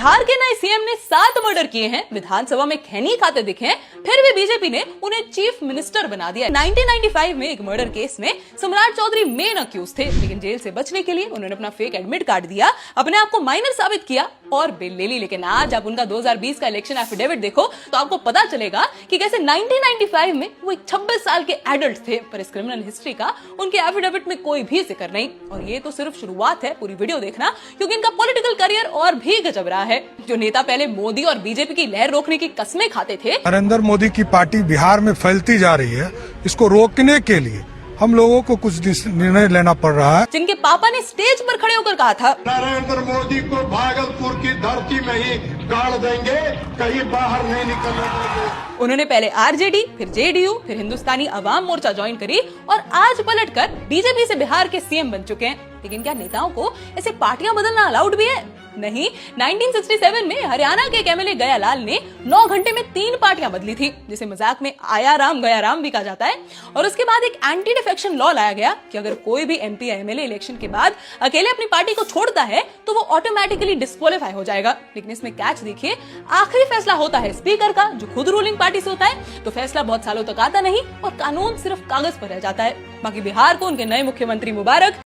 बिहार के नए सीएम ने 7 मर्डर किए हैं, विधानसभा में खैनी खाते दिखे हैं, फिर भी बीजेपी ने उन्हें चीफ मिनिस्टर बना दिया। 1995 में एक मर्डर केस में सम्राट चौधरी मेन अक्यूज थे, लेकिन जेल से बचने के लिए उन्होंने अपना फेक एडमिट कार्ड दिया, अपने आप को माइनर साबित किया और बेल ले ली। लेकिन आज आप उनका 2020 का इलेक्शन एफिडेविट देखो तो आपको पता चलेगा कि कैसे 1995 में वो एक 26 साल के एडल्ट थे, पर इस क्रिमिनल हिस्ट्री का उनके एफिडेविट में कोई भी जिक्र नहीं। और ये तो सिर्फ शुरुआत है, पूरी वीडियो देखना क्योंकि इनका पॉलिटिकल करियर और भी गजब रहा है। जो नेता पहले मोदी और बीजेपी की लहर रोकने की कस्में खाते थे, नरेंद्र मोदी की पार्टी बिहार में फैलती जा रही है, इसको रोकने के लिए हम लोगों को कुछ निर्णय लेना पड़ रहा है। जिनके पापा ने स्टेज पर खड़े होकर कहा था, नरेंद्र मोदी को भागलपुर की धरती में ही गाड़ देंगे, कहीं बाहर नहीं निकलने देंगे। उन्होंने पहले आरजेडी, फिर जेडीयू, फिर हिंदुस्तानी अवाम मोर्चा ज्वाइन करी और आज पलटकर बीजेपी से बिहार के सीएम बन चुके हैं। लेकिन क्या नेताओं को ऐसे पार्टियां बदलना अलाउड भी है? नहीं। 1967 में हरियाणा के एक एमएलए गयालाल ने 9 घंटे में 3 पार्टियां बदली थी, जिसे मजाक में आया राम गया राम भी कहा जाता है। और उसके बाद एक एंटी डिफेक्शन लॉ लाया गया कि अगर कोई भी एमपी या एमएलए इलेक्शन के बाद अकेले अपनी पार्टी को छोड़ता है तो वो ऑटोमेटिकली डिस्क्वालीफाई हो जाएगा। लेकिन इसमें कैच देखिए, आखिरी फैसला होता है स्पीकर का, जो खुद रूलिंग पार्टी से होता है, तो फैसला बहुत सालों तक आता नहीं और कानून सिर्फ कागज पर रह जाता है। बाकी बिहार को उनके नए मुख्यमंत्री मुबारक।